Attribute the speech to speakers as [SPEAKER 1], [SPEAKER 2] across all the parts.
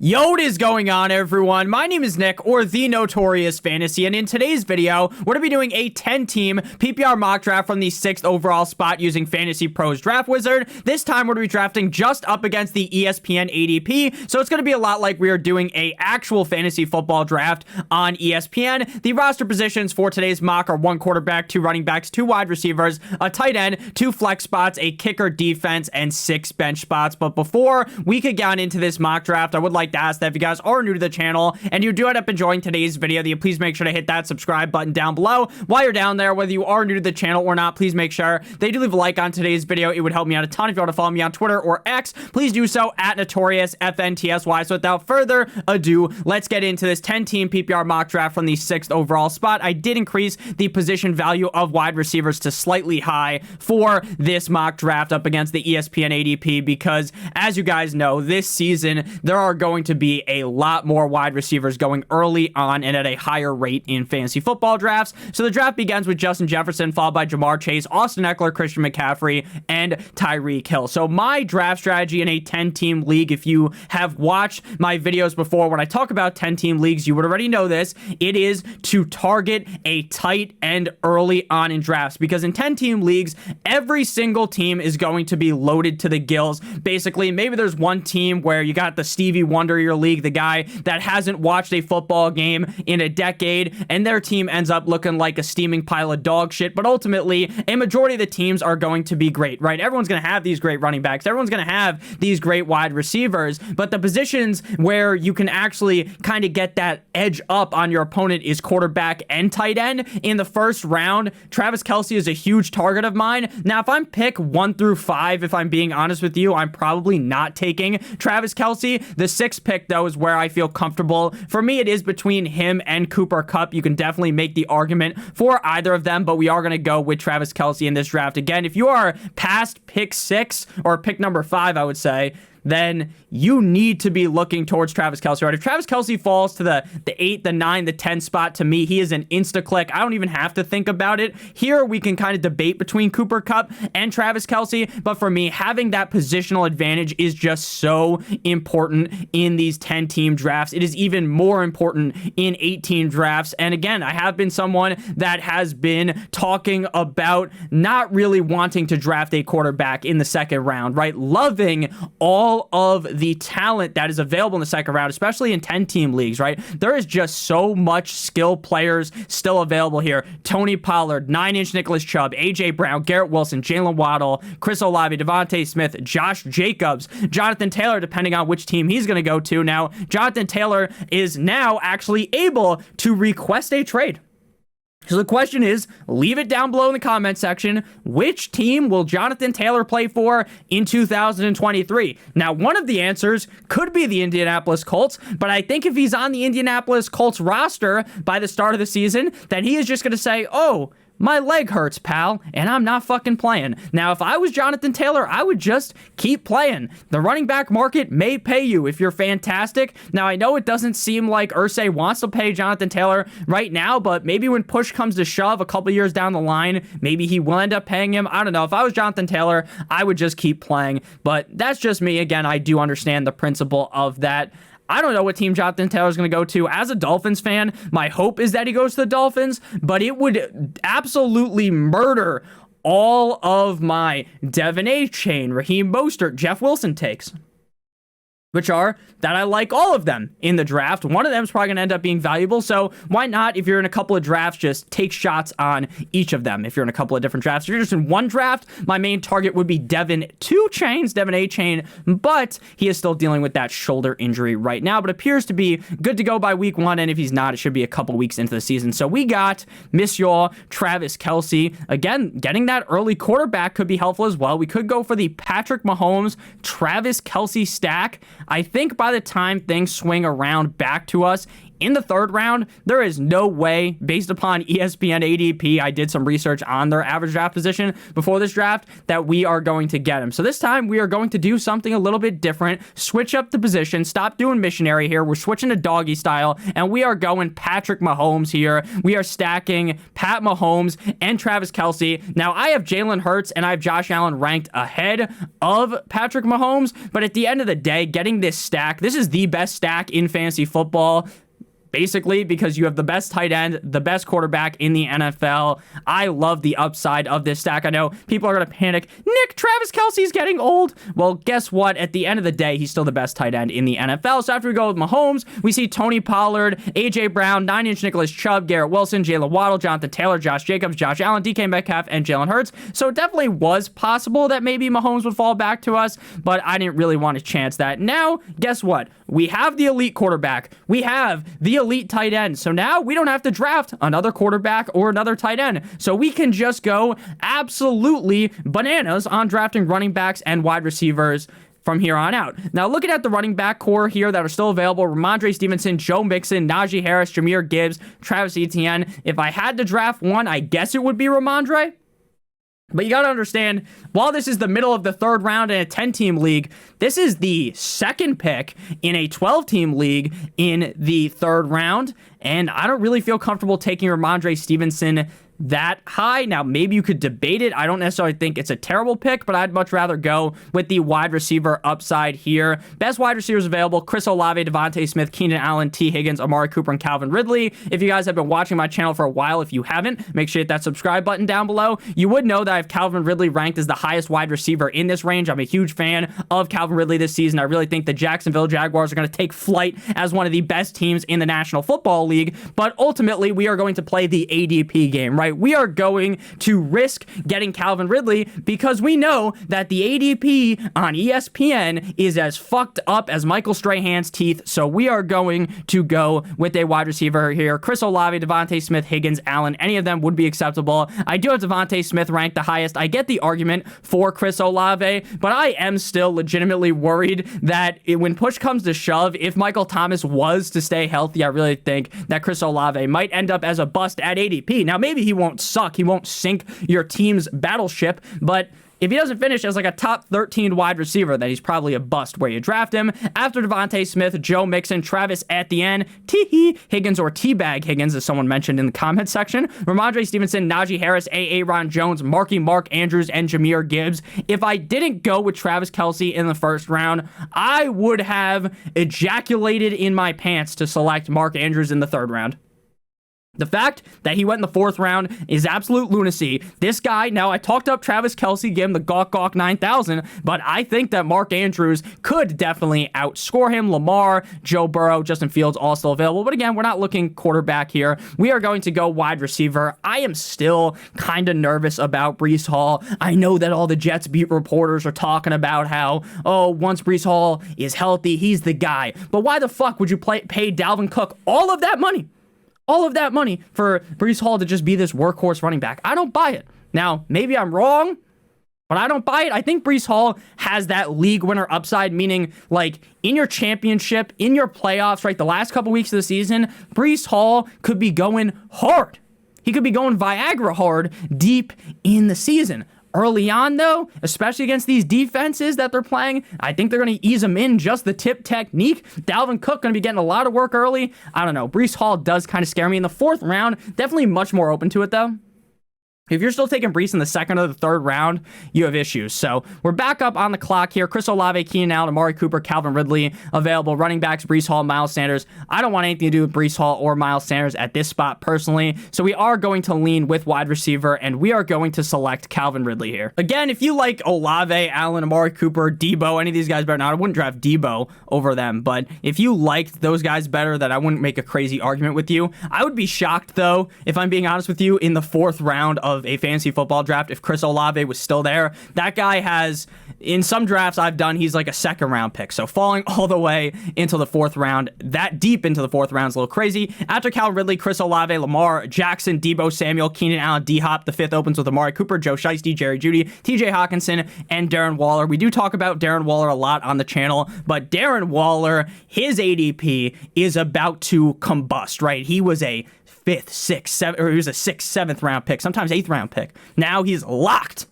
[SPEAKER 1] Yo, what is going on, everyone? My name is Nick, or the Notorious Fantasy, and in today's video, we're going to be doing a 10-team PPR mock draft from the 6th overall spot using FantasyPro's Draft Wizard. This time, we're going to be drafting just up against the ESPN ADP, so it's going to be a lot like we are doing a actual fantasy football draft on ESPN. The roster positions for today's mock are 1 quarterback, 2 running backs, 2 wide receivers, a tight end, 2 flex spots, a kicker, defense, and 6 bench spots. But before we could get into this mock draft, I would like to ask that if you guys are new to the channel and you do end up enjoying today's video, that you please make sure to hit that subscribe button down below. While you're down there, whether you are new to the channel or not, please make sure that you do leave a like on today's video. It would help me out a ton. If you want to follow me on Twitter or X, please do so at NotoriousFantasy. So without further ado, let's get into this 10-team PPR mock draft from the 6th overall spot. I did increase the position value of wide receivers to slightly high for this mock draft up against the ESPN ADP because, as you guys know, this season there are going to be a lot more wide receivers going early on and at a higher rate in fantasy football drafts. So the draft begins with Justin Jefferson, followed by Jamar Chase, Austin Eckler, Christian McCaffrey, and Tyreek Hill. So my draft strategy in a 10-team league, if you have watched my videos before when I talk about 10-team leagues, you would already know this. It is to target a tight end early on in drafts, because in 10-team leagues, every single team is going to be loaded to the gills. Basically, maybe there's one team where you got the Stevie Wonder of your league, the guy that hasn't watched a football game in a decade, and their team ends up looking like a steaming pile of dog shit. But ultimately, a majority of the teams are going to be great, right? Everyone's going to have these great running backs. Everyone's going to have these great wide receivers. But the positions where you can actually kind of get that edge up on your opponent is quarterback and tight end. In the first round, Travis Kelce is a huge target of mine. Now, if I'm pick 1 through 5, if I'm being honest with you, I'm probably not taking Travis Kelce. The 6th pick, though, is where I feel comfortable. For me, it is between him and Cooper Kupp. You can definitely make the argument for either of them, but we are going to go with Travis Kelce in this draft. Again, if you are past pick 6 or pick number 5, I would say, then you need to be looking towards Travis Kelce, right? If Travis Kelce falls to the 8, the 9, the 10 spot, to me, he is an insta-click. I don't even have to think about it. Here, we can kind of debate between Cooper Kupp and Travis Kelce, but for me, having that positional advantage is just so important in these 10-team drafts. It is even more important in 8-team drafts, and again, I have been someone that has been talking about not really wanting to draft a quarterback in the 2nd round, right? Loving all of the talent that is available in the 2nd round, especially in 10-team leagues, right? There is just so much skill players still available here. Tony Pollard, 9-inch Nicholas Chubb, A.J. Brown, Garrett Wilson, Jalen Waddle, Chris Olave, Devontae Smith, Josh Jacobs, Jonathan Taylor, depending on which team he's going to go to. Now, Jonathan Taylor is now actually able to request a trade. So the question is, leave it down below in the comment section. Which team will Jonathan Taylor play for in 2023? Now, one of the answers could be the Indianapolis Colts, but I think if he's on the Indianapolis Colts roster by the start of the season, then he is just going to say, oh, my leg hurts, pal, and I'm not fucking playing. Now, if I was Jonathan Taylor, I would just keep playing. The running back market may pay you if you're fantastic. Now, I know it doesn't seem like Irsay wants to pay Jonathan Taylor right now, but maybe when push comes to shove a couple years down the line, maybe he will end up paying him. I don't know. If I was Jonathan Taylor, I would just keep playing, but that's just me. Again, I do understand the principle of that. I don't know what team Jonathan Taylor is going to go to. As a Dolphins fan, my hope is that he goes to the Dolphins, but it would absolutely murder all of my Devin A. Chain, Raheem Mostert, Jeff Wilson takes, which are that I like all of them in the draft. One of them is probably going to end up being valuable, so why not, if you're in a couple of drafts, just take shots on each of them. If you're in a couple of different drafts, if you're just in one draft, my main target would be Devin A. Chain, but he is still dealing with that shoulder injury right now, but appears to be good to go by week 1, and if he's not, it should be a couple weeks into the season. So we got Monsieur Travis Kelce. Again, getting that early quarterback could be helpful as well. We could go for the Patrick Mahomes, Travis Kelce stack. I think by the time things swing around back to us in the third round, there is no way, based upon ESPN ADP, I did some research on their average draft position before this draft, that we are going to get him. So this time, we are going to do something a little bit different, switch up the position, stop doing missionary here. We're switching to doggy style, and we are going Patrick Mahomes here. We are stacking Pat Mahomes and Travis Kelce. Now, I have Jalen Hurts and I have Josh Allen ranked ahead of Patrick Mahomes, but at the end of the day, getting this stack, this is the best stack in fantasy football. Basically, because you have the best tight end, the best quarterback in the NFL. I love the upside of this stack. I know people are going to panic. Nick, Travis Kelce's getting old. Well, guess what? At the end of the day, he's still the best tight end in the NFL. So after we go with Mahomes, we see Tony Pollard, A.J. Brown, 9-inch Nicholas Chubb, Garrett Wilson, Jalen Waddle, Jonathan Taylor, Josh Jacobs, Josh Allen, DK Metcalf, and Jalen Hurts. So it definitely was possible that maybe Mahomes would fall back to us, but I didn't really want to chance that. Now, guess what? We have the elite quarterback. We have the elite tight end. So now we don't have to draft another quarterback or another tight end. So we can just go absolutely bananas on drafting running backs and wide receivers from here on out. Now, looking at the running back core here that are still available, Ramondre Stevenson, Joe Mixon, Najee Harris, Jahmyr Gibbs, Travis Etienne. If I had to draft one, I guess it would be Ramondre. But you got to understand, while this is the middle of the third round in a 10-team league, this is the second pick in a 12-team league in the third round, and I don't really feel comfortable taking Ramondre Stevenson that high. Now, maybe you could debate it. I don't necessarily think it's a terrible pick, but I'd much rather go with the wide receiver upside here. Best wide receivers available: Chris Olave, Devontae Smith, Keenan Allen, T. Higgins, Amari Cooper, and Calvin Ridley. If you guys have been watching my channel for a while, if you haven't, make sure you hit that subscribe button down below. You would know that I have Calvin Ridley ranked as the highest wide receiver in this range. I'm a huge fan of Calvin Ridley this season. I really think the Jacksonville Jaguars are going to take flight as one of the best teams in the National Football League, but ultimately, we are going to play the ADP game, right? We are going to risk getting Calvin Ridley because we know that the ADP on ESPN is as fucked up as Michael Strahan's teeth. So we are going to go with a wide receiver here. Chris Olave, Devontae Smith, Higgins, Allen, any of them would be acceptable. I do have Devontae Smith ranked the highest. I get the argument for Chris Olave, but I am still legitimately worried that when push comes to shove, if Michael Thomas was to stay healthy, I really think that Chris Olave might end up as a bust at ADP. Now, maybe he won't suck. He won't sink your team's battleship, but if he doesn't finish as like a top 13 wide receiver, then he's probably a bust where you draft him. After Devontae Smith, Joe Mixon, Travis Etienne, T. Higgins, or Teabag Higgins, as someone mentioned in the comment section, Ramondre Stevenson, Najee Harris, Ron Jones, Mark Andrews, and Jahmyr Gibbs. If I didn't go with Travis Kelce in the first round, I would have ejaculated in my pants to select Mark Andrews in the third round. The fact that he went in the fourth round is absolute lunacy. This guy, now I talked up Travis Kelce, gave him the Gawk 9000, but I think that Mark Andrews could definitely outscore him. Lamar, Joe Burrow, Justin Fields, all still available. But again, we're not looking quarterback here. We are going to go wide receiver. I am still kind of nervous about Breece Hall. I know that all the Jets beat reporters are talking about how, oh, once Breece Hall is healthy, he's the guy. But why the fuck would you pay Dalvin Cook all of that money? All of that money for Breece Hall to just be this workhorse running back. I don't buy it. Now, maybe I'm wrong, but I don't buy it. I think Breece Hall has that league winner upside, meaning like in your championship, in your playoffs, right, the last couple weeks of the season, Breece Hall could be going hard. He could be going Viagra hard deep in the season. Early on, though, especially against these defenses that they're playing, I think they're going to ease them in just the tip technique. Dalvin Cook going to be getting a lot of work early. I don't know. Breece Hall does kind of scare me in the fourth round. Definitely much more open to it, though. If you're still taking Breece in the second or the third round, you have issues. So we're back up on the clock here. Chris Olave, Keenan Allen, Amari Cooper, Calvin Ridley available. Running backs, Breece Hall, Miles Sanders. I don't want anything to do with Breece Hall or Miles Sanders at this spot personally. So we are going to lean with wide receiver, and we are going to select Calvin Ridley here. Again, if you like Olave, Allen, Amari Cooper, Debo, any of these guys better. Now, I wouldn't draft Debo over them, but if you liked those guys better, then I wouldn't make a crazy argument with you. I would be shocked, though, if I'm being honest with you, in the fourth round of of a fantasy football draft if Chris Olave was still there. That guy has, in some drafts I've done, he's like a second round pick. So falling all the way into the fourth round, that deep into the fourth round is a little crazy. After Cal Ridley, Chris Olave, Lamar Jackson, Deebo Samuel, Keenan Allen, D-Hop. The fifth opens with Amari Cooper, Joe Shiesty, Jerry Jeudy, TJ Hawkinson, and Darren Waller. We do talk about Darren Waller a lot on the channel, but Darren Waller, his ADP is about to combust, right? He was a fifth, sixth, seventh, or he was a sixth, seventh round pick, sometimes eighth round pick. Now he's locked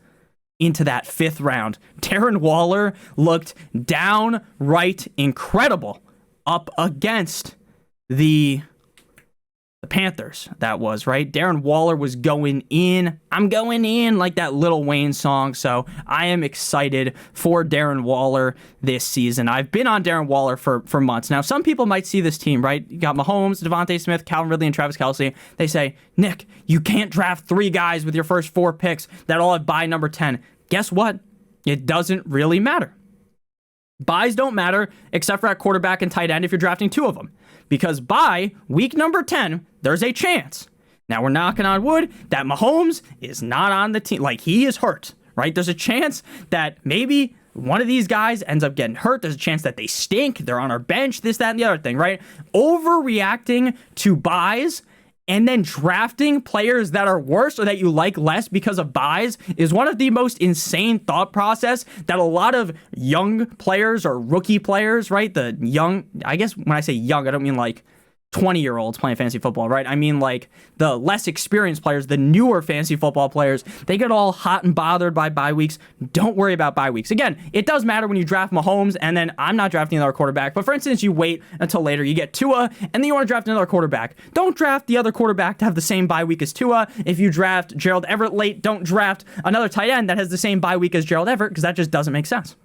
[SPEAKER 1] into that fifth round. Darren Waller looked downright incredible up against the Panthers, that was, right? Darren Waller was going in. I'm going in, like that Lil Wayne song. So I am excited for Darren Waller this season. I've been on Darren Waller for months. Now, some people might see this team, right? You got Mahomes, Devontae Smith, Calvin Ridley, and Travis Kelce. They say, Nick, you can't draft 3 guys with your first 4 picks that all have bye number 10. Guess what? It doesn't really matter. Buys don't matter except for at quarterback and tight end if you're drafting 2 of them. Because by week number 10, there's a chance. Now we're knocking on wood that Mahomes is not on the team. Like, he is hurt, right? There's a chance that maybe one of these guys ends up getting hurt. There's a chance that they stink. They're on our bench, this, that, and the other thing, right? Overreacting to buys and then drafting players that are worse or that you like less because of buys is one of the most insane thought process that a lot of young players or rookie players, right? The young, I guess when I say young, I don't mean like 20-year-olds playing fantasy football, right? I mean like the less experienced players, the newer fantasy football players, they get all hot and bothered by bye weeks. Don't worry about bye weeks. Again, it does matter when you draft Mahomes, and then I'm not drafting another quarterback. But for instance, you wait until later, you get Tua, and then you want to draft another quarterback. Don't draft the other quarterback to have the same bye week as Tua. If you draft Gerald Everett late, don't draft another tight end that has the same bye week as Gerald Everett, because that just doesn't make sense.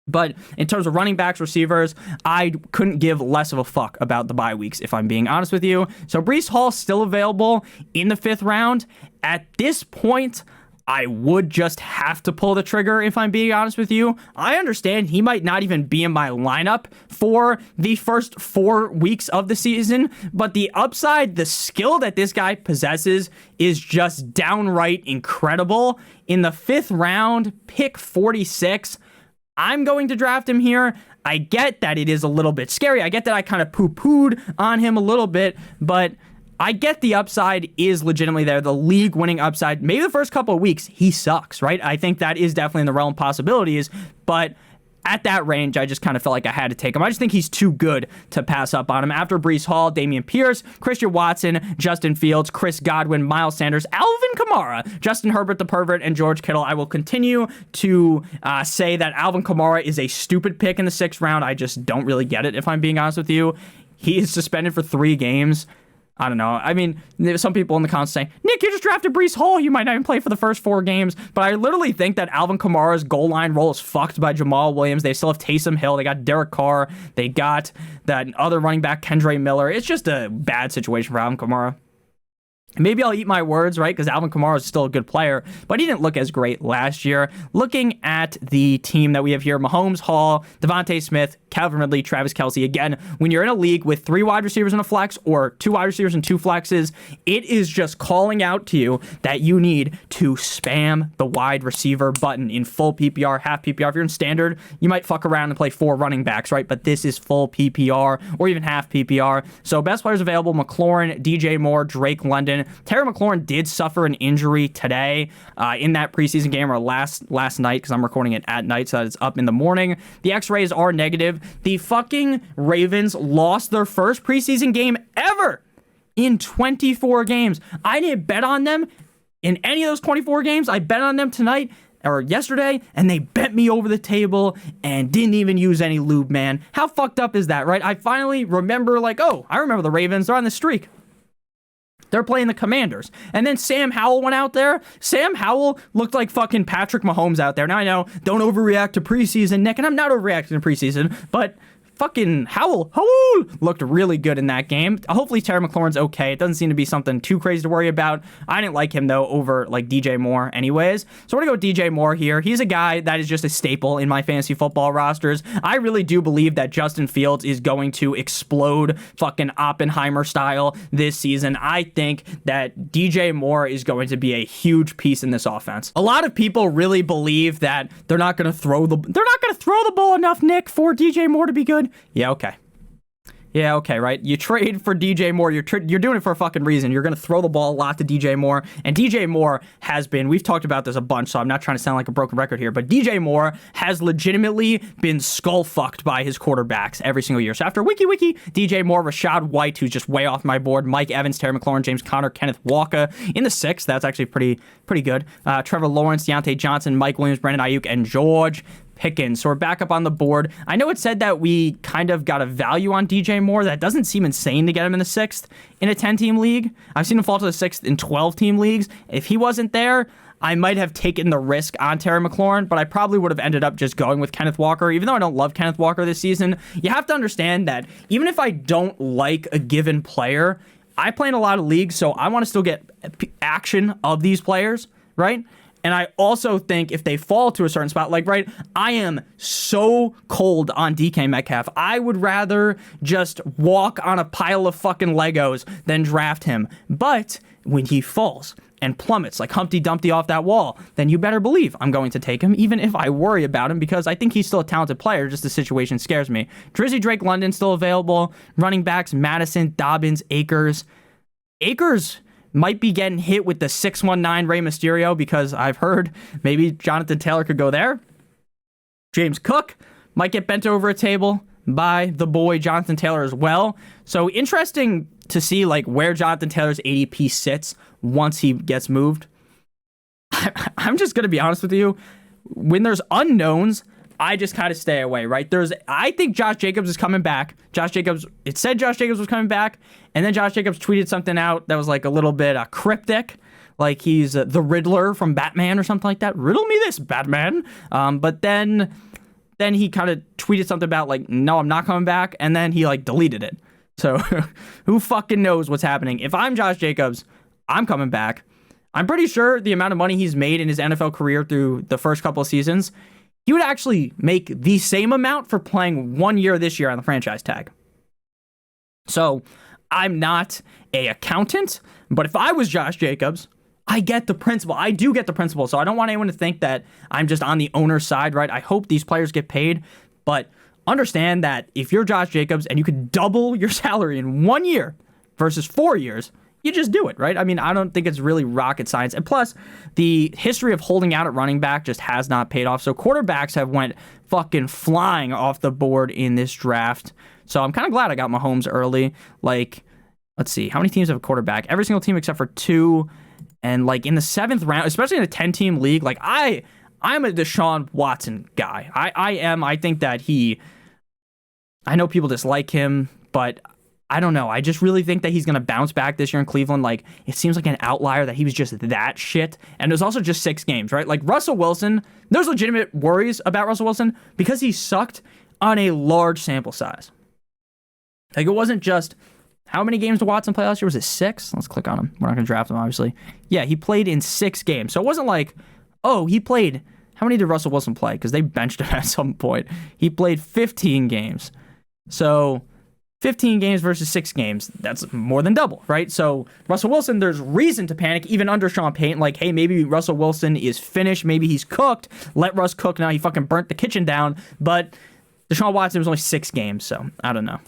[SPEAKER 1] But in terms of running backs, receivers, I couldn't give less of a fuck about the bye weeks, if I'm being honest with you. So Breece Hall still available in the 5th round. At this point, I would just have to pull the trigger, if I'm being honest with you. I understand he might not even be in my lineup for the first 4 weeks of the season, but the upside, the skill that this guy possesses is just downright incredible. In the 5th round, pick 46, I'm going to draft him here. I get that it is a little bit scary. I get that I kind of poo-pooed on him a little bit, but I get the upside is legitimately there. The league winning upside, maybe the first couple of weeks, he sucks, right? I think that is definitely in the realm of possibilities, but at that range, I just kind of felt like I had to take him. I just think he's too good to pass up on him. After Breece Hall, Dameon Pierce, Christian Watson, Justin Fields, Chris Godwin, Miles Sanders, Alvin Kamara, Justin Herbert the Pervert, and George Kittle. I will continue to say that Alvin Kamara is a stupid pick in the 6th round. I just don't really get it, if I'm being honest with you. He is suspended for 3 games. I don't know. I mean, there's some people in the comments saying, Nick, you just drafted Breece Hall. You might not even play for the first 4 games. But I literally think that Alvin Kamara's goal line role is fucked by Jamal Williams. They still have Taysom Hill. They got Derek Carr. They got that other running back, Kendre Miller. It's just a bad situation for Alvin Kamara. Maybe I'll eat my words, right? Because Alvin Kamara is still a good player, but he didn't look as great last year. Looking at the team that we have here, Mahomes, Hall, Devontae Smith, Calvin Ridley, Travis Kelce. Again, when you're in a league with 3 wide receivers and a flex, or 2 wide receivers and 2 flexes, it is just calling out to you that you need to spam the wide receiver button in full PPR, half PPR. If you're in standard, you might fuck around and play 4 running backs, right? But this is full PPR or even half PPR. So best players available, McLaurin, DJ Moore, Drake London. Terry McLaurin did suffer an injury today in that preseason game, or last night, because I'm recording it at night, so that it's up in the morning. The X-rays are negative. The fucking Ravens lost their first preseason game ever in 24 games. I didn't bet on them in any of those 24 games. I bet on them tonight or yesterday, and they bent me over the table and didn't even use any lube, man. How fucked up is that, right? I finally remember, like, oh, I remember the Ravens. They're on the streak. They're playing the Commanders. And then Sam Howell went out there. Sam Howell looked like fucking Patrick Mahomes out there. Now I know, don't overreact to preseason, Nick, and I'm not overreacting to preseason, but fucking Howell looked really good in that game. Hopefully Terry McLaurin's okay. It doesn't seem to be something too crazy to worry about. I didn't like him, though, over like DJ Moore anyways. So we're going to go with DJ Moore here. He's a guy that is just a staple in my fantasy football rosters. I really do believe that Justin Fields is going to explode fucking Oppenheimer style this season. I think that DJ Moore is going to be a huge piece in this offense. A lot of people really believe that they're not going to throw the ball enough, Nick, for DJ Moore to be good. Yeah, okay. Yeah, okay, right? You trade for DJ Moore. You're doing it for a fucking reason. You're going to throw the ball a lot to DJ Moore. And DJ Moore has been, we've talked about this a bunch, so I'm not trying to sound like a broken record here, but DJ Moore has legitimately been skull-fucked by his quarterbacks every single year. So after Wiki, DJ Moore, Rashad White, who's just way off my board, Mike Evans, Terry McLaurin, James Conner, Kenneth Walker. In the 6th, that's actually pretty good. Trevor Lawrence, Deontay Johnson, Mike Williams, Brandon Ayuk, and George Pickens. So we're back up on the board. I know it said that we kind of got a value on DJ Moore. That doesn't seem insane to get him in the 6th in a 10-team league. I've seen him fall to the 6th in 12-team leagues. If he wasn't there, I might have taken the risk on Terry McLaurin, but I probably would have ended up just going with Kenneth Walker. Even though I don't love Kenneth Walker this season, you have to understand that even if I don't like a given player, I play in a lot of leagues, so I want to still get action of these players, right? And I also think if they fall to a certain spot, like, right, I am so cold on DK Metcalf. I would rather just walk on a pile of fucking Legos than draft him. But when he falls and plummets like Humpty Dumpty off that wall, then you better believe I'm going to take him, even if I worry about him, because I think he's still a talented player. Just the situation scares me. Drizzy Drake London still available. Running backs, Madison, Dobbins, Akers. Akers might be getting hit with the 619 Rey Mysterio because I've heard maybe Jonathan Taylor could go there. James Cook might get bent over a table by the boy Jonathan Taylor as well. So interesting to see like where Jonathan Taylor's ADP sits once he gets moved. I'm just going to be honest with you. When there's unknowns, I just kind of stay away, right? I think Josh Jacobs is coming back. It said Josh Jacobs was coming back, and then Josh Jacobs tweeted something out that was like a little bit cryptic, like he's the Riddler from Batman or something like that. Riddle me this, Batman. But then he kind of tweeted something about like, no, I'm not coming back, and then he like deleted it. So who fucking knows what's happening? If I'm Josh Jacobs, I'm coming back. I'm pretty sure the amount of money he's made in his NFL career through the first couple of seasons, he would actually make the same amount for playing 1 year this year on the franchise tag. So I'm not an accountant, but if I was Josh Jacobs, I get the principle. I do get the principle. So I don't want anyone to think that I'm just on the owner's side, right? I hope these players get paid, but understand that if you're Josh Jacobs and you could double your salary in 1 year versus 4 years, you just do it, right? I mean, I don't think it's really rocket science. And plus, the history of holding out at running back just has not paid off. So quarterbacks have went fucking flying off the board in this draft. So I'm kind of glad I got Mahomes early. Like, let's see, how many teams have a quarterback? Every single team except for 2. And like in the 7th round, especially in a 10-team league, like I'm a Deshaun Watson guy. I am. I think that I know people dislike him, but I don't know. I just really think that he's going to bounce back this year in Cleveland. Like, it seems like an outlier that he was just that shit. And it was also just 6 games, right? Like, Russell Wilson, there's legitimate worries about Russell Wilson because he sucked on a large sample size. Like, it wasn't just, how many games did Watson play last year? Was it 6? Let's click on him. We're not going to draft him, obviously. Yeah, he played in 6 games. So it wasn't like, oh, he played, how many did Russell Wilson play? Because they benched him at some point. He played 15 games. So 15 games versus 6 games, that's more than double, right? So Russell Wilson, there's reason to panic, even under Sean Payton. Like, hey, maybe Russell Wilson is finished. Maybe he's cooked. Let Russ cook now. He fucking burnt the kitchen down. But Deshaun Watson was only 6 games, so I don't know.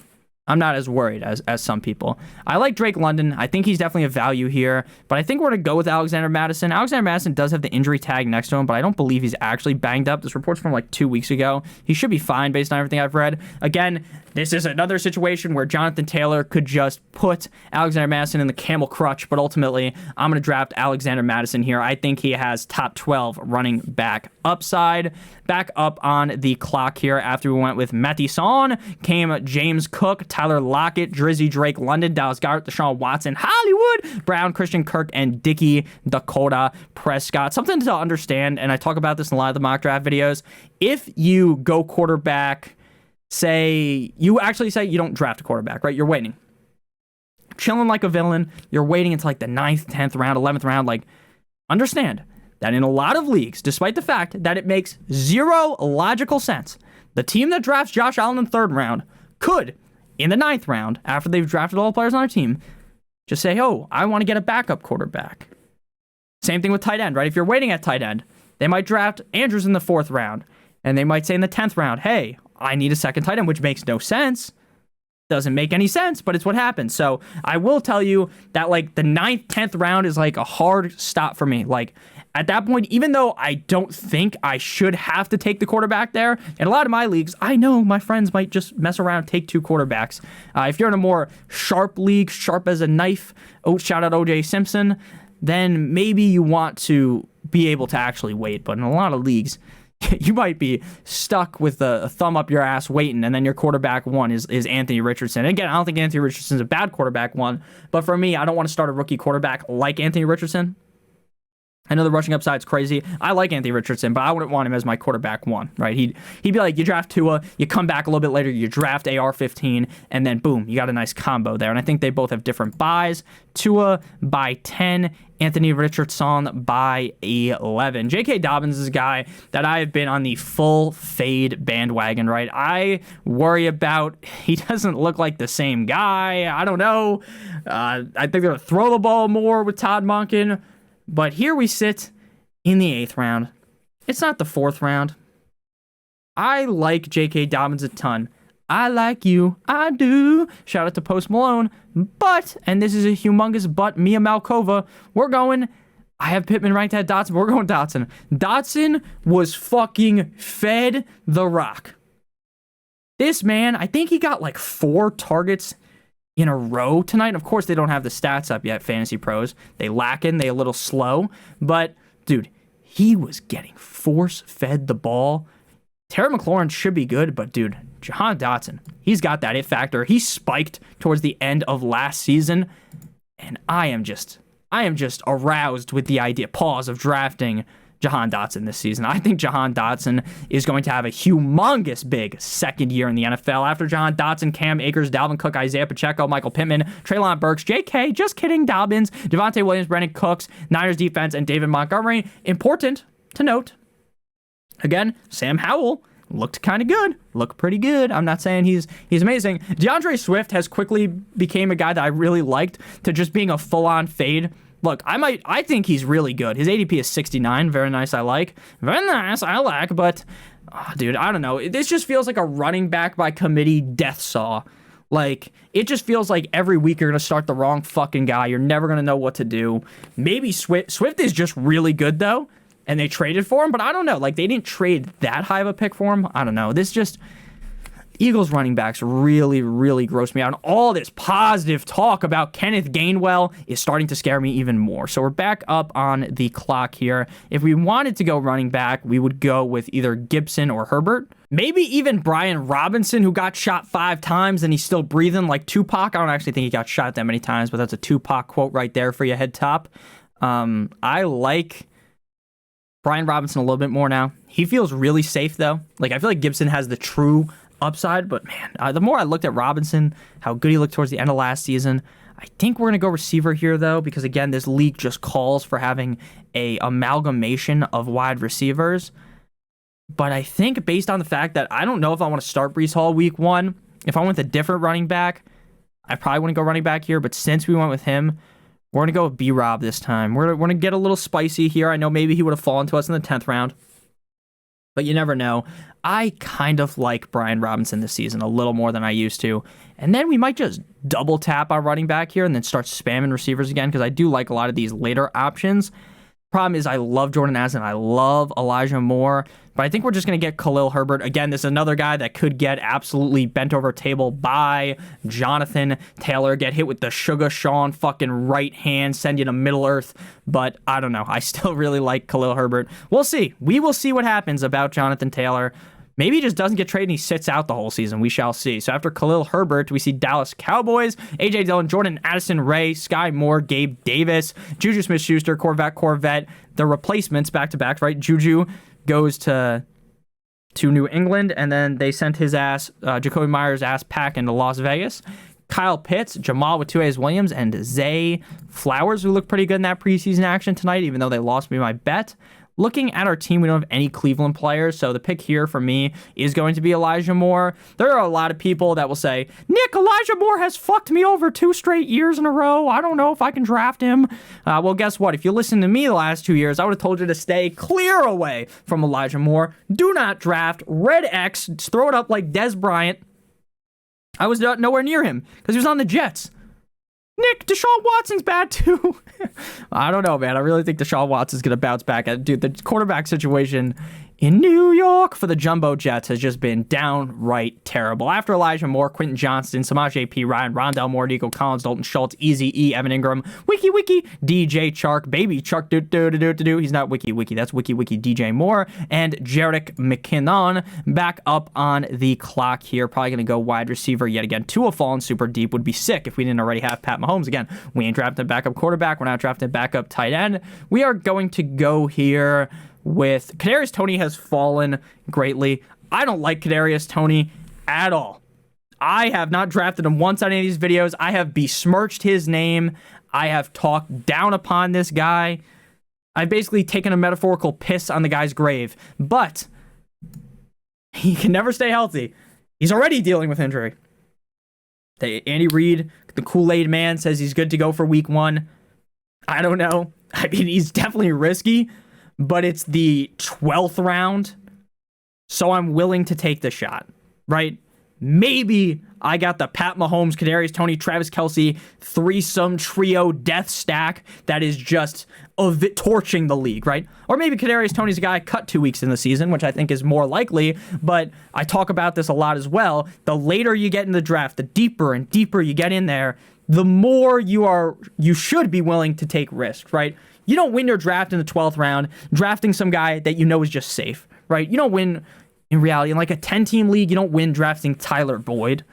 [SPEAKER 1] I'm not as worried as some people. I like Drake London. I think he's definitely a value here, but I think we're going to go with Alexander Mattison. Alexander Mattison does have the injury tag next to him, but I don't believe he's actually banged up. This report's from like 2 weeks ago. He should be fine based on everything I've read. Again, this is another situation where Jonathan Taylor could just put Alexander Mattison in the camel crutch, but ultimately, I'm going to draft Alexander Mattison here. I think he has top 12 running back upside. Back up on the clock here after we went with Mattison, came James Cook, Tyler Lockett, Drizzy Drake London, Dallas Goedert, Deshaun Watson, Hollywood Brown, Christian Kirk, and Dickie Dakota Prescott. Something to understand, and I talk about this in a lot of the mock draft videos. If you go quarterback you don't draft a quarterback, right? You're waiting. Chilling like a villain. You're waiting until like the 9th, 10th round, 11th round. Like, understand that in a lot of leagues, despite the fact that it makes zero logical sense, the team that drafts Josh Allen in the 3rd round could, in the 9th round, after they've drafted all the players on their team, just say, oh, I want to get a backup quarterback. Same thing with tight end, right? If you're waiting at tight end, they might draft Andrews in the 4th round, and they might say in the 10th round, hey, I need a second tight end, which makes no sense. Doesn't make any sense, but it's what happens. So I will tell you that like the 9th, 10th round is like a hard stop for me. Like at that point, even though I don't think I should have to take the quarterback there, in a lot of my leagues, I know my friends might just mess around and take 2 quarterbacks. If you're in a more sharp league, sharp as a knife, shout out OJ Simpson, then maybe you want to be able to actually wait. But in a lot of leagues, you might be stuck with a thumb up your ass waiting, and then your quarterback 1 is Anthony Richardson. And again, I don't think Anthony Richardson's a bad quarterback 1, but for me, I don't want to start a rookie quarterback like Anthony Richardson. I know the rushing upside's crazy. I like Anthony Richardson, but I wouldn't want him as my quarterback 1, right? He'd be like, you draft Tua, you come back a little bit later, you draft AR-15, and then boom, you got a nice combo there. And I think they both have different buys. Tua by 10, Anthony Richardson by 11. J.K. Dobbins is a guy that I have been on the full fade bandwagon, right? I worry about he doesn't look like the same guy. I don't know. I think they're going to throw the ball more with Todd Monken. But here we sit in the 8th round. It's not the 4th round. I like J.K. Dobbins a ton. I like you. I do. Shout out to Post Malone. But, and this is a humongous but, Mia Malkova, I have Pittman ranked at Dotson, but we're going Dotson. Dotson was fucking fed the rock. This man, I think he got like 4 targets in a row tonight. Of course, they don't have the stats up yet, Fantasy Pros. They lacking, they a little slow. But, dude, he was getting force-fed the ball. Terry McLaurin should be good, but, dude, Jahan Dotson, he's got that it factor. He spiked towards the end of last season, and I am just aroused with the pause of drafting Jahan Dotson this season. I think Jahan Dotson is going to have a humongous big second year in the NFL. After Jahan Dotson, Cam Akers, Dalvin Cook, Isaiah Pacheco, Michael Pittman, Treylon Burks, JK, just kidding, Dobbins, Devontae Williams, Brandon Cooks, Niners defense, and David Montgomery. Important to note, again, Sam Howell looked kind of good. Looked pretty good. I'm not saying he's amazing. DeAndre Swift has quickly became a guy that I really liked to just being a full-on fade. Look, I think he's really good. His ADP is 69. Very nice, I like. Very nice, I like. But, dude, I don't know. This just feels like a running back by committee death saw. Like, it just feels like every week you're going to start the wrong fucking guy. You're never going to know what to do. Maybe Swift is just really good, though, and they traded for him. But I don't know. Like, they didn't trade that high of a pick for him. I don't know. This just... Eagles running backs really, really gross me out. And all this positive talk about Kenneth Gainwell is starting to scare me even more. So we're back up on the clock here. If we wanted to go running back, we would go with either Gibson or Herbert. Maybe even Brian Robinson, who got shot 5 times and he's still breathing like Tupac. I don't actually think he got shot that many times, but that's a Tupac quote right there for you, head top. I like Brian Robinson a little bit more now. He feels really safe, though. Like, I feel like Gibson has the true upside, but man, the more I looked at Robinson, how good he looked towards the end of last season, I think we're going to go receiver here, though, because again, this league just calls for having a amalgamation of wide receivers. But I think based on the fact that I don't know if I want to start Breece Hall week 1, if I went with a different running back, I probably wouldn't go running back here, but since we went with him, we're going to go with B-Rob this time. We're going to get a little spicy here. I know maybe he would have fallen to us in the 10th round, but you never know. I kind of like Brian Robinson this season a little more than I used to. And then we might just double tap on running back here and then start spamming receivers again, because I do like a lot of these later options. Problem is, I love Jordan Addison. I love Elijah Moore. But I think we're just going to get Khalil Herbert. Again, this is another guy that could get absolutely bent over table by Jonathan Taylor. Get hit with the Sugar Sean fucking right hand, send you to Middle Earth. But I don't know. I still really like Khalil Herbert. We'll see. We will see what happens about Jonathan Taylor. Maybe he just doesn't get traded and he sits out the whole season. We shall see. So after Khalil Herbert, we see Dallas Cowboys, A.J. Dillon, Jordan Addison, Ray, Sky Moore, Gabe Davis, Juju Smith-Schuster, Corvette. The replacements back-to-back, right? Juju goes to to New England, and then they sent his ass, Jacoby Myers' ass packing to Las Vegas. Kyle Pitts, Jamal with 2 A's Williams, and Zay Flowers, who looked pretty good in that preseason action tonight, even though they lost me my bet. Looking at our team, we don't have any Cleveland players, so the pick here for me is going to be Elijah Moore. There are a lot of people that will say, Nick, Elijah Moore has fucked me over 2 straight years in a row. I don't know if I can draft him. Well, guess what? If you listened to me the last 2 years, I would have told you to stay clear away from Elijah Moore. Do not draft. Red X, just throw it up like Des Bryant. I was nowhere near him because he was on the Jets. Nick, Deshaun Watson's bad too. I don't know, man. I really think Deshaun Watson's going to bounce back. Dude, the quarterback situation in New York for the Jumbo Jets has just been downright terrible. After Elijah Moore, Quentin Johnston, Samaje P. Ryan, Rondell Moore, Nico Collins, Dalton Schultz, Easy E, Evan Ingram, Wiki, DJ Chark, Baby Chark, do. He's not Wiki, that's Wiki, DJ Moore, and Jerick McKinnon back up on the clock here. Probably going to go wide receiver yet again. Tua falling super deep would be sick if we didn't already have Pat Mahomes. Again, we ain't drafting a backup quarterback. We're not drafting a backup tight end. We are going to go here with Kadarius Toney has fallen greatly. I don't like Kadarius Toney at all. I have not drafted him once on any of these videos. I have besmirched his name. I have talked down upon this guy. I've basically taken a metaphorical piss on the guy's grave. But he can never stay healthy. He's already dealing with injury. Andy Reid, the Kool-Aid man, says he's good to go for week 1. I don't know. I mean, he's definitely risky, but it's the 12th round, so I'm willing to take the shot, right? Maybe I got the Pat Mahomes, Kadarius Toney, Travis Kelce threesome trio death stack that is just torching the league, right? Or maybe Kadarius Toney's a guy cut 2 weeks in the season, which I think is more likely, but I talk about this a lot as well. The later you get in the draft, the deeper and deeper you get in there, the more you should be willing to take risks, right? You don't win your draft in the 12th round drafting some guy that you know is just safe, right? You don't win, in reality, in like a 10-team league, you don't win drafting Tyler Boyd,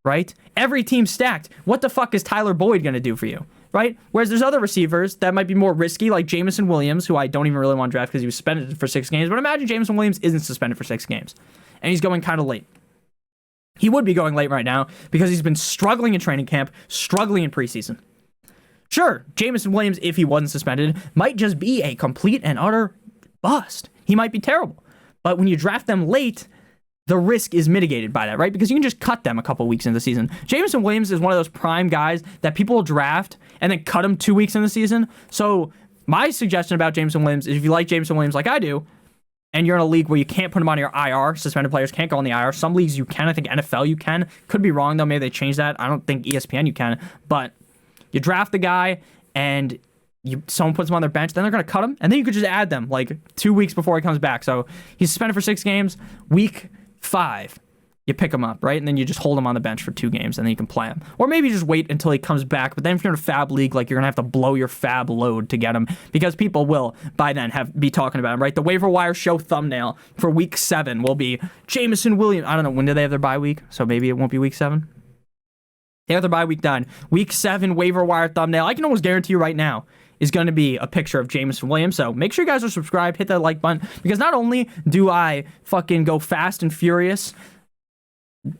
[SPEAKER 1] right? Every team's stacked. What the fuck is Tyler Boyd going to do for you, right? Whereas there's other receivers that might be more risky, like Jameson Williams, who I don't even really want to draft because he was suspended for 6 games. But imagine Jameson Williams isn't suspended for 6 games, and he's going kind of late. He would be going late right now because he's been struggling in training camp, struggling in preseason. Sure, Jameson Williams, if he wasn't suspended, might just be a complete and utter bust. He might be terrible. But when you draft them late, the risk is mitigated by that, right? Because you can just cut them a couple weeks into the season. Jameson Williams is one of those prime guys that people will draft and then cut him 2 weeks in the season. So my suggestion about Jameson Williams is if you like Jameson Williams like I do, and you're in a league where you can't put him on your IR, suspended players can't go on the IR. Some leagues you can. I think NFL you can. Could be wrong, though. Maybe they changed that. I don't think ESPN you can. But you draft the guy, and someone puts him on their bench, then they're going to cut him, and then you could just add them like 2 weeks before he comes back. So he's suspended for 6 games. Week 5, you pick him up, right? And then you just hold him on the bench for 2 games, and then you can play him. Or maybe just wait until he comes back. But then if you're in a fab league, like, you're going to have to blow your fab load to get him, because people will, by then, be talking about him, right? The waiver wire show thumbnail for week 7 will be Jameson Williams. I don't know, when do they have their bye week? So maybe it won't be week 7? They have their bye week done. Week 7 waiver wire thumbnail, I can almost guarantee you right now, is going to be a picture of Jameson Williams. So make sure you guys are subscribed, hit that like button, because not only do I fucking go fast and furious,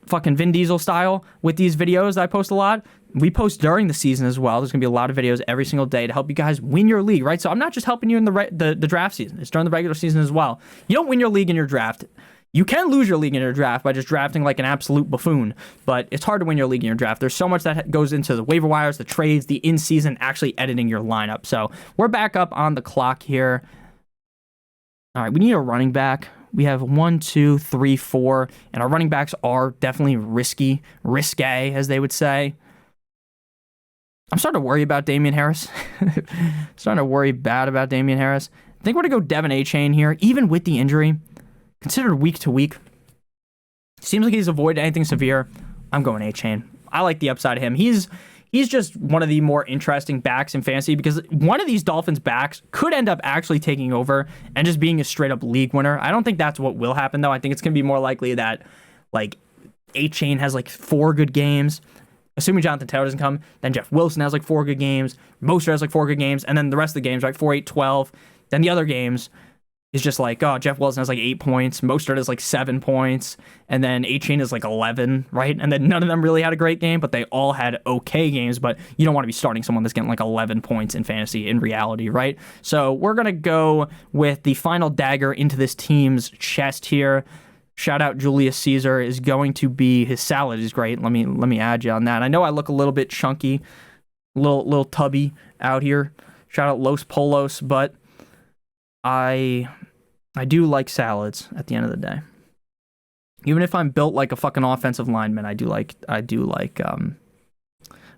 [SPEAKER 1] fucking Vin Diesel style with these videos that I post a lot, we post during the season as well. There's going to be a lot of videos every single day to help you guys win your league, right? So I'm not just helping you in the draft season. It's during the regular season as well. You don't win your league in your draft. You can lose your league in your draft by just drafting like an absolute buffoon, but it's hard to win your league in your draft. There's so much that goes into the waiver wires, the trades, the in-season, actually editing your lineup. So we're back up on the clock here. All right, we need a running back. We have 1, 2, 3, 4, and our running backs are definitely risque, as they would say. I'm starting to worry about Damian Harris. Starting to worry bad about Damian Harris. I think we're going to go Devin A-Chain here, even with the injury. Considered week to week. Seems like he's avoided anything severe. I'm going A-Chain. I like the upside of him. He's just one of the more interesting backs in fantasy because one of these Dolphins backs could end up actually taking over and just being a straight up league winner. I don't think that's what will happen though. I think it's going to be more likely that like A-Chain has like 4 good games. Assuming Jonathan Taylor doesn't come, then Jeff Wilson has like 4 good games. Mostert has like 4 good games. And then the rest of the games, right? 4, 8, 12. Then the other games, is just like, oh, Jeff Wilson has like 8 points, Mostert has like 7 points, and then A-Chain is like 11, right? And then none of them really had a great game, but they all had okay games. But you don't want to be starting someone that's getting like 11 points in fantasy in reality, right? So we're going to go with the final dagger into this team's chest here. Shout out Julius Caesar is going to be, his salad is great. Let me add you on that. I know I look a little bit chunky, little tubby out here. Shout out Los Polos, but I do like salads at the end of the day. Even if I'm built like a fucking offensive lineman, I do like a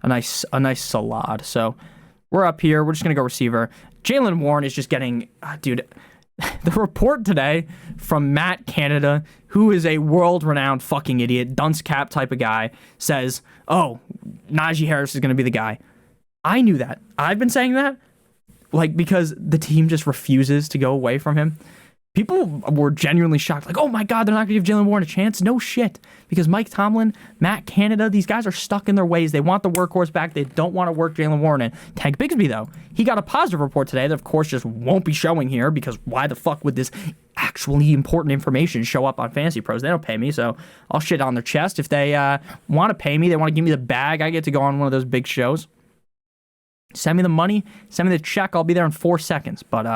[SPEAKER 1] nice salad. So we're up here. We're just gonna go receiver. Jaylen Warren is just getting, dude. The report today from Matt Canada, who is a world-renowned fucking idiot, dunce cap type of guy, says, "Oh, Najee Harris is gonna be the guy." I knew that. I've been saying that, like, because the team just refuses to go away from him. People were genuinely shocked, like, oh my God, they're not going to give Jaylen Warren a chance. No shit. Because Mike Tomlin, Matt Canada, these guys are stuck in their ways. They want the workhorse back. They don't want to work Jaylen Warren. And Tank Bigsby, though, he got a positive report today that, of course, just won't be showing here because why the fuck would this actually important information show up on Fantasy Pros? They don't pay me, so I'll shit on their chest. If they want to pay me, they want to give me the bag, I get to go on one of those big shows. Send me the money, send me the check. I'll be there in 4 seconds. But,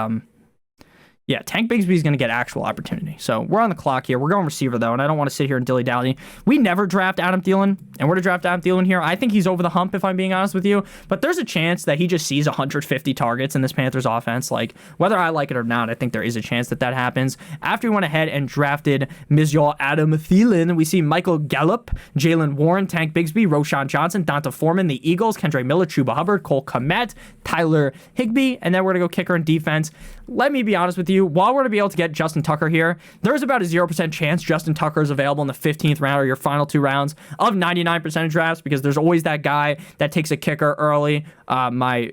[SPEAKER 1] yeah, Tank Bigsby is going to get actual opportunity. So we're on the clock here. We're going receiver, though, and I don't want to sit here and dilly-dally. We never draft Adam Thielen, and we're to draft Adam Thielen here. I think he's over the hump, if I'm being honest with you. But there's a chance that he just sees 150 targets in this Panthers offense. Like, whether I like it or not, I think there is a chance that happens. After we went ahead and drafted Mr. Adam Thielen, we see Michael Gallup, Jaylen Warren, Tank Bigsby, Roshan Johnson, Donta Foreman, the Eagles, Kendre Miller, Chuba Hubbard, Cole Kmet, Tyler Higbee, and then we're going to go kicker and defense. Let me be honest with you. While we're going to be able to get Justin Tucker here, there's about a 0% chance Justin Tucker is available in the 15th round or your final 2 rounds of 99% of drafts because there's always that guy that takes a kicker early. My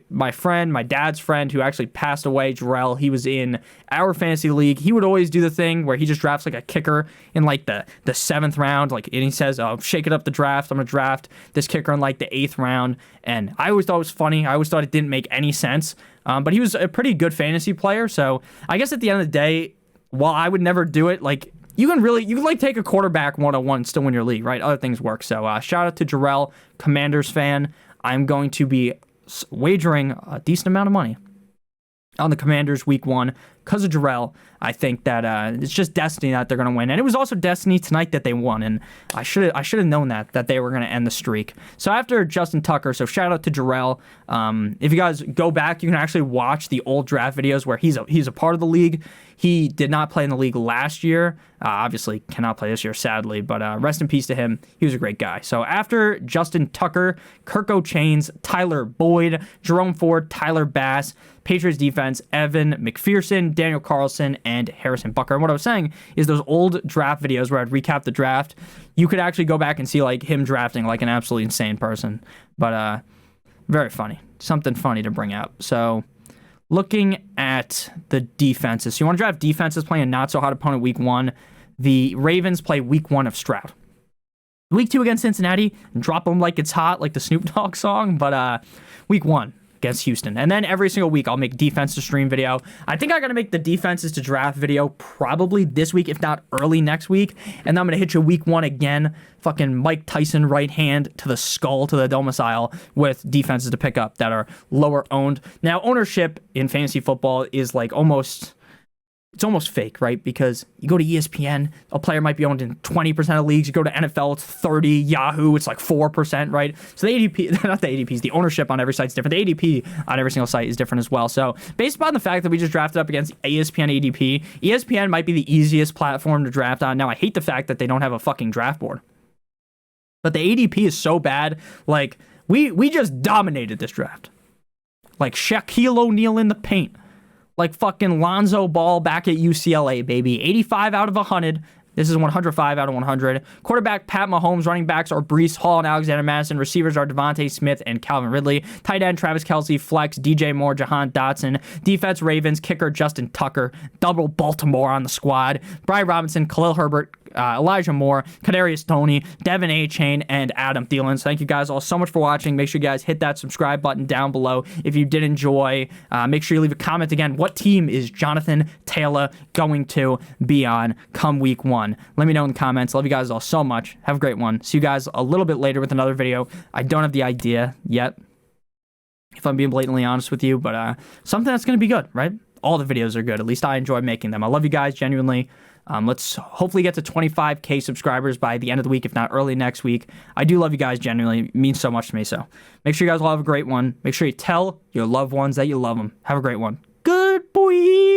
[SPEAKER 1] dad's friend who actually passed away, Jarrell, he was in our fantasy league. He would always do the thing where he just drafts like a kicker in like the 7th round. Like, and he says, oh, shake it up the draft. I'm going to draft this kicker in like the 8th round. And I always thought it was funny. I always thought it didn't make any sense. But he was a pretty good fantasy player. So I guess at the end of the day, while I would never do it, like you can take a quarterback 101 and still win your league, right? Other things work. So shout out to Jarrell, Commanders fan. I'm going to be wagering a decent amount of money on the Commanders week 1 because of Jarrell. I think that it's just destiny that they're going to win. And it was also destiny tonight that they won. And I should have known that they were going to end the streak. So after Justin Tucker, so shout out to Jarrell. If you guys go back, you can actually watch the old draft videos where he's a part of the league. He did not play in the league last year. Obviously cannot play this year, sadly. But rest in peace to him. He was a great guy. So after Justin Tucker, Kirk O'Chains, Tyler Boyd, Jerome Ford, Tyler Bass, Patriots defense, Evan McPherson, Daniel Carlson, and Harrison Butker. And what I was saying is those old draft videos where I'd recap the draft, you could actually go back and see like him drafting like an absolutely insane person. But very funny. Something funny to bring out. So looking at the defenses. So you want to draft defenses playing a not-so-hot opponent week 1. The Ravens play week 1 of Stroud. Week 2 against Cincinnati, drop them like it's hot, like the Snoop Dogg song. But week 1 against Houston. And then every single week, I'll make defense to stream video. I think I got to make the defenses to draft video probably this week, if not early next week. And then I'm going to hit you week 1 again. Fucking Mike Tyson right hand to the skull, to the domicile with defenses to pick up that are lower owned. Now, ownership in fantasy football is like almost fake, right? Because you go to ESPN, a player might be owned in 20% of leagues. You go to NFL, it's 30. Yahoo, it's like 4%, right? So the ADP, not the ADPs, the ownership on every site is different. The ADP on every single site is different as well. So based upon the fact that we just drafted up against ESPN ADP, ESPN might be the easiest platform to draft on. Now, I hate the fact that they don't have a fucking draft board. But the ADP is so bad. Like, we just dominated this draft. Like Shaquille O'Neal in the paint. Like fucking Lonzo Ball back at UCLA, baby. 85 out of 100. This is 105 out of 100. Quarterback, Pat Mahomes. Running backs are Breece Hall and Alexander Madison. Receivers are Devontae Smith and Calvin Ridley. Tight end, Travis Kelce. Flex, DJ Moore, Jahan Dotson. Defense, Ravens. Kicker, Justin Tucker. Double Baltimore on the squad. Brian Robinson, Khalil Herbert, Elijah Moore, Kadarius Toney, Devin A-Chain, and Adam Thielen. So thank you guys all so much for watching. Make sure you guys hit that subscribe button down below if you did enjoy. Make sure you leave a comment again. What team is Jonathan Taylor going to be on come week 1? Let me know in the comments. Love you guys all so much. Have a great one. See you guys a little bit later with another video. I don't have the idea yet, if I'm being blatantly honest with you, but something that's going to be good, right? All the videos are good. At least I enjoy making them. I love you guys genuinely. Let's hopefully get to 25K subscribers by the end of the week, if not early next week. I do love you guys genuinely. It means so much to me. So make sure you guys all have a great one. Make sure you tell your loved ones that you love them. Have a great one. Good boy.